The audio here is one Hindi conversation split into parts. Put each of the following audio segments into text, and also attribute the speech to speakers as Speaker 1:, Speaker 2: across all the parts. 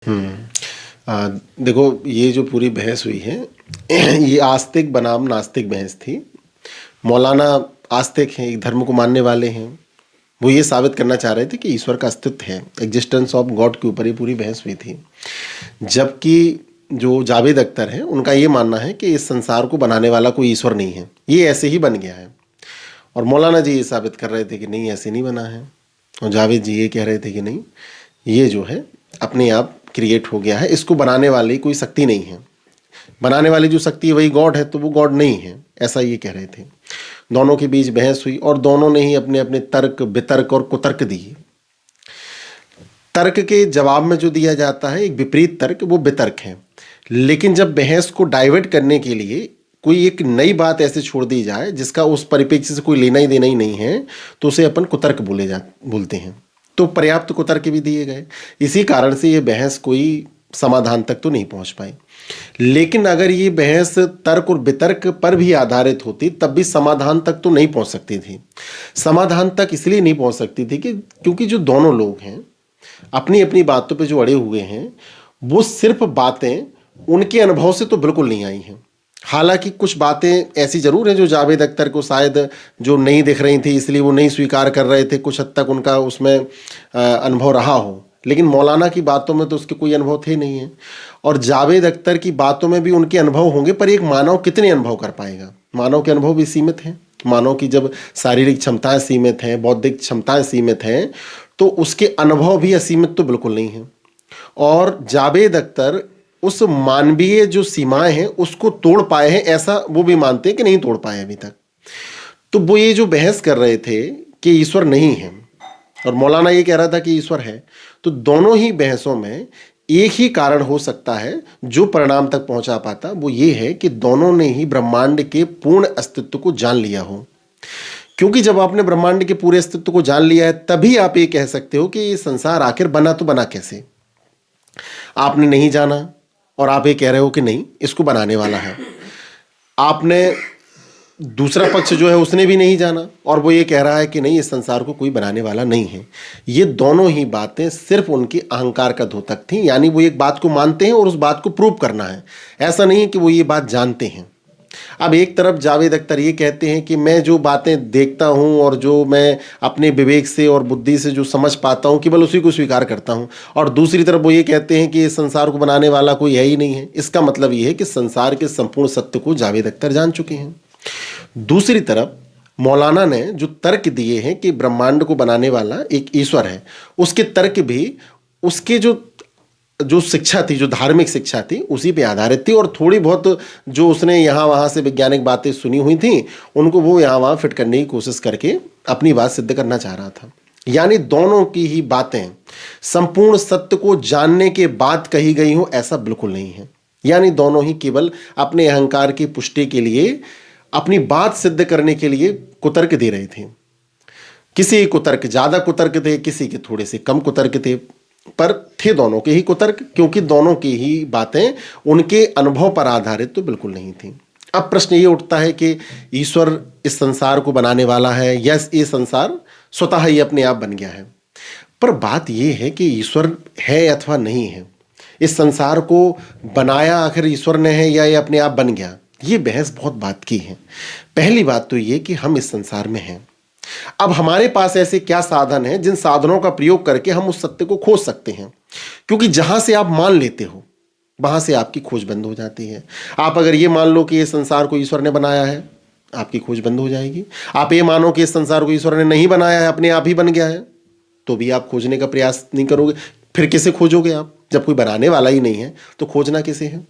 Speaker 1: हुँ। देखो, ये जो पूरी बहस हुई है ये आस्तिक बनाम नास्तिक बहस थी। मौलाना आस्तिक हैं, एक धर्म को मानने वाले हैं। वो ये साबित करना चाह रहे थे कि ईश्वर का अस्तित्व है, एग्जिस्टेंस ऑफ गॉड के ऊपर ये पूरी बहस हुई थी। जबकि जो जावेद अख्तर हैं, उनका ये मानना है कि इस संसार को बनाने वाला कोई ईश्वर नहीं है, ये ऐसे ही बन गया है। और मौलाना जी ये साबित कर रहे थे कि नहीं, ऐसे नहीं बना है। और जावेद जी ये कह रहे थे कि नहीं, ये जो है अपने आप क्रिएट हो गया है, इसको बनाने वाली कोई शक्ति नहीं है। बनाने वाली जो शक्ति है वही गॉड है, तो वो गॉड नहीं है, ऐसा ये कह रहे थे। दोनों के बीच बहस हुई और दोनों ने ही अपने अपने तर्क, वितर्क और कुतर्क दिए। तर्क के जवाब में जो दिया जाता है एक विपरीत तर्क, वो वितर्क है। लेकिन जब बहस को डाइवर्ट करने के लिए कोई एक नई बात ऐसे छोड़ दी जाए जिसका उस परिप्रेक्ष्य से कोई लेना ही देना ही नहीं है, तो उसे अपन कुतर्क बोलते हैं। तो पर्याप्त कुतर्क भी दिए गए। इसी कारण से ये बहस कोई समाधान तक तो नहीं पहुंच पाई। लेकिन अगर ये बहस तर्क और वितर्क पर भी आधारित होती, तब भी समाधान तक तो नहीं पहुंच सकती थी। समाधान तक इसलिए नहीं पहुंच सकती थी कि क्योंकि जो दोनों लोग हैं अपनी अपनी बातों पे जो अड़े हुए हैं, वो सिर्फ बातें उनके अनुभव से तो बिल्कुल नहीं आई हैं। हालांकि कुछ बातें ऐसी जरूर हैं जो जावेद अख्तर को शायद जो नहीं दिख रही थी, इसलिए वो नहीं स्वीकार कर रहे थे, कुछ हद तक उनका उसमें अनुभव रहा हो। लेकिन मौलाना की बातों में तो उसके कोई अनुभव थे नहीं है, और जावेद अख्तर की बातों में भी उनके अनुभव होंगे, पर एक मानव कितने अनुभव कर पाएगा? मानव के अनुभव भी सीमित हैं। मानव की जब शारीरिक क्षमताएं सीमित हैं, बौद्धिक क्षमताएं सीमित हैं, तो उसके अनुभव भी असीमित तो बिल्कुल नहीं है। और जावेद अख्तर उस मानवीय जो सीमाएं हैं उसको तोड़ पाए हैं, ऐसा वो भी मानते हैं कि नहीं तोड़ पाए अभी तक। तो वो ये जो बहस कर रहे थे कि ईश्वर नहीं है और मौलाना ये कह रहा था कि ईश्वर है, तो दोनों ही बहसों में एक ही कारण हो सकता है जो परिणाम तक पहुंचा पाता, वो ये है कि दोनों ने ही ब्रह्मांड के पूर्ण अस्तित्व को जान लिया हो। क्योंकि जब आपने ब्रह्मांड के पूरे अस्तित्व को जान लिया है, तभी आप ये कह सकते हो कि ये संसार आखिर बना तो बना कैसे। आपने नहीं जाना और आप ये कह रहे हो कि नहीं, इसको बनाने वाला है। आपने दूसरा पक्ष जो है उसने भी नहीं जाना और वो ये कह रहा है कि नहीं, इस संसार को कोई बनाने वाला नहीं है। ये दोनों ही बातें सिर्फ उनकी अहंकार का द्योतक थी, यानी वो एक बात को मानते हैं और उस बात को प्रूव करना है। ऐसा नहीं है कि वो ये बात जानते हैं। अब एक तरफ जावेद अख्तर ये कहते हैं कि मैं जो बातें देखता हूं और जो मैं अपने विवेक से और बुद्धि से जो समझ पाता हूं, केवल उसी को स्वीकार करता हूं, और दूसरी तरफ वो ये कहते हैं कि इस संसार को बनाने वाला कोई है ही नहीं है। इसका मतलब ये है कि संसार के संपूर्ण सत्य को जावेद अख्तर जान चुके हैं। दूसरी तरफ मौलाना ने जो तर्क दिए हैं कि ब्रह्मांड को बनाने वाला एक ईश्वर है, उसके तर्क भी उसके जो शिक्षा थी, जो धार्मिक शिक्षा थी, उसी पे आधारित थी, और थोड़ी बहुत जो उसने यहाँ वहाँ से वैज्ञानिक बातें सुनी हुई थी, उनको वो यहाँ वहाँ फिट करने की कोशिश करके अपनी बात सिद्ध करना चाह रहा था। यानी दोनों की ही बातें संपूर्ण सत्य को जानने के बाद कही गई हो, ऐसा बिल्कुल नहीं है। यानी दोनों ही केवल अपने अहंकार की पुष्टि के लिए, अपनी बात सिद्ध करने के लिए कुतर्क दे रहे थे। किसी कुतर्क ज्यादा कुतर्क थे, किसी के थोड़े से कम कुतर्क थे, पर थे दोनों के ही कुतर्क, क्योंकि दोनों की ही बातें उनके अनुभव पर आधारित तो बिल्कुल नहीं थी। अब प्रश्न ये उठता है कि ईश्वर इस संसार को बनाने वाला है या ये संसार स्वतः ही अपने आप बन गया है? पर बात यह है कि ईश्वर है अथवा नहीं है, इस संसार को बनाया आखिर ईश्वर ने है या ये अपने आप बन गया, ये बहस बहुत बात की है। पहली बात तो ये कि हम इस संसार में हैं। अब हमारे पास ऐसे क्या साधन हैं जिन साधनों का प्रयोग करके हम उस सत्य को खोज सकते हैं? क्योंकि जहां से आप मान लेते हो वहां से आपकी खोज बंद हो जाती है। आप अगर ये मान लो कि ये संसार को ईश्वर ने बनाया है, आपकी खोज बंद हो जाएगी। आप ये मानो कि इस संसार को ईश्वर ने नहीं बनाया है, अपने आप ही बन गया है, तो भी आप खोजने का प्रयास नहीं करोगे। फिर किसे खोजोगे आप? जब कोई बनाने वाला ही नहीं है तो खोजना किसे है?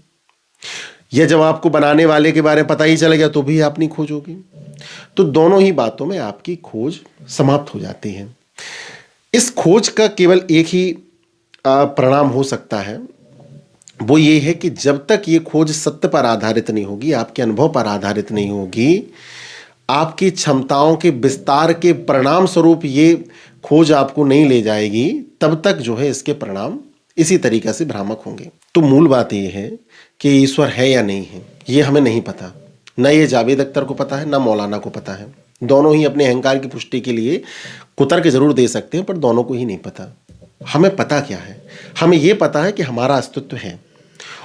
Speaker 1: या जब आपको बनाने वाले के बारे में पता ही चल गया तो भी आप नहीं खोजोगे। तो दोनों ही बातों में आपकी खोज समाप्त हो जाती है। इस खोज का केवल एक ही परिणाम हो सकता है, वो ये है कि जब तक ये खोज सत्य पर आधारित नहीं होगी, आपके अनुभव पर आधारित नहीं होगी, आपकी क्षमताओं के विस्तार के परिणाम स्वरूप ये खोज आपको नहीं ले जाएगी, तब तक जो है इसके परिणाम इसी तरीके से भ्रामक होंगे। तो मूल बात यह है कि ईश्वर है या नहीं है, ये हमें नहीं पता। न ये जावेद अख्तर को पता है, न मौलाना को पता है। दोनों ही अपने अहंकार की पुष्टि के लिए कुतर्क जरूर दे सकते हैं, पर दोनों को ही नहीं पता। हमें पता क्या है? हमें ये पता है कि हमारा अस्तित्व है,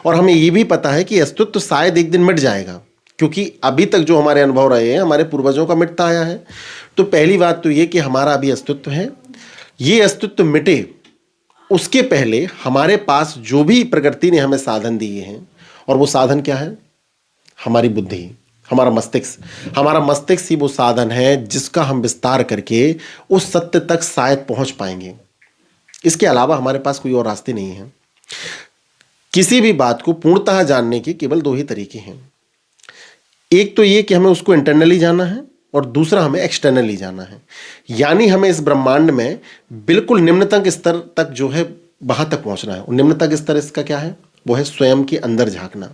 Speaker 1: और हमें ये भी पता है कि अस्तित्व शायद एक दिन मिट जाएगा, क्योंकि अभी तक जो हमारे अनुभव रहे हैं हमारे पूर्वजों का मिटता आया है। तो पहली बात तो ये कि हमारा अभी अस्तित्व है, ये अस्तित्व मिटे उसके पहले हमारे पास जो भी प्रकृति ने हमें साधन दिए हैं, और वो साधन क्या है? हमारी बुद्धि, हमारा मस्तिष्क। हमारा मस्तिष्क ही वो साधन है जिसका हम विस्तार करके उस सत्य तक शायद पहुंच पाएंगे। इसके अलावा हमारे पास कोई और रास्ते नहीं है। किसी भी बात को पूर्णतः जानने के केवल दो ही तरीके हैं। एक तो ये कि हमें उसको इंटरनली जाना है, और दूसरा हमें एक्सटर्नली जाना है। यानी हमें इस ब्रह्मांड में बिल्कुल निम्नतम स्तर तक जो है वहां तक पहुंचना है। और निम्नतम स्तर इसका क्या है? वो है स्वयं के अंदर झांकना।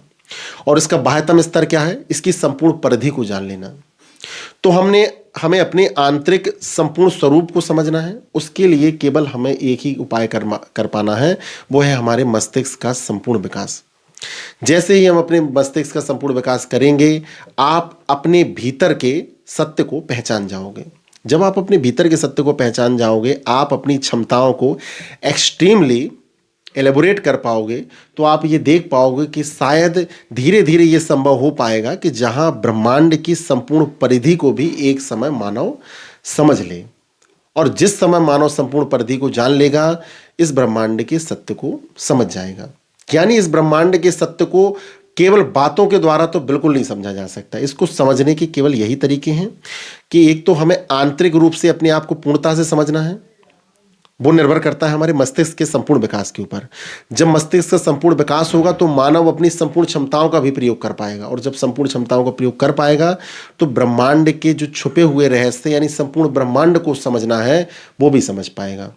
Speaker 1: और इसका बाह्यतम स्तर क्या है? इसकी संपूर्ण परिधि को जान लेना। तो हमें अपने आंतरिक संपूर्ण स्वरूप को समझना है। उसके लिए केवल हमें एक ही उपाय कर पाना है, वो है हमारे मस्तिष्क का संपूर्ण विकास। जैसे ही हम अपने मस्तिष्क का संपूर्ण विकास करेंगे, आप अपने भीतर के सत्य को पहचान जाओगे। जब आप अपने भीतर के सत्य को पहचान जाओगे, आप अपनी क्षमताओं को एक्सट्रीमली एलेबोरेट कर पाओगे। तो आप ये देख पाओगे कि शायद धीरे धीरे ये संभव हो पाएगा कि जहां ब्रह्मांड की संपूर्ण परिधि को भी एक समय मानव समझ ले, और जिस समय मानव संपूर्ण परिधि को जान लेगा, इस ब्रह्मांड के सत्य को समझ जाएगा। यानी इस ब्रह्मांड के सत्य को केवल बातों के द्वारा तो बिल्कुल नहीं समझा जा सकता। इसको समझने के केवल यही तरीके हैं कि एक तो हमें आंतरिक रूप से अपने आप को पूर्णता से समझना है। वो निर्भर करता है हमारे मस्तिष्क के संपूर्ण विकास के ऊपर। जब मस्तिष्क का संपूर्ण विकास होगा तो मानव अपनी संपूर्ण क्षमताओं का भी प्रयोग कर पाएगा, और जब संपूर्ण क्षमताओं का प्रयोग कर पाएगा तो ब्रह्मांड के जो छुपे हुए रहस्य, यानी संपूर्ण ब्रह्मांड को समझना है, वो भी समझ पाएगा।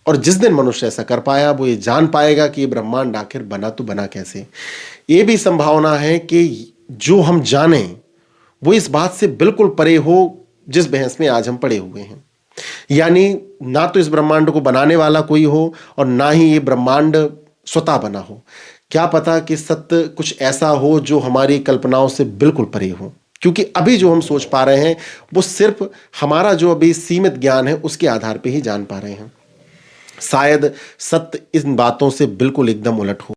Speaker 1: और जिस दिन मनुष्य ऐसा कर पाया, वो ये जान पाएगा कि ये ब्रह्मांड आखिर बना तो बना कैसे। ये भी संभावना है कि जो हम जाने वो इस बात से बिल्कुल परे हो जिस बहस में आज हम पड़े हुए हैं। यानी ना तो इस ब्रह्मांड को बनाने वाला कोई हो, और ना ही ये ब्रह्मांड स्वतः बना हो। क्या पता कि सत्य कुछ ऐसा हो जो हमारी कल्पनाओं से बिल्कुल परे हो, क्योंकि अभी जो हम सोच पा रहे हैं वो सिर्फ हमारा जो अभी सीमित ज्ञान है उसके आधार पर ही जान पा रहे हैं। शायद सत्य इन बातों से बिल्कुल एकदम उलट हो।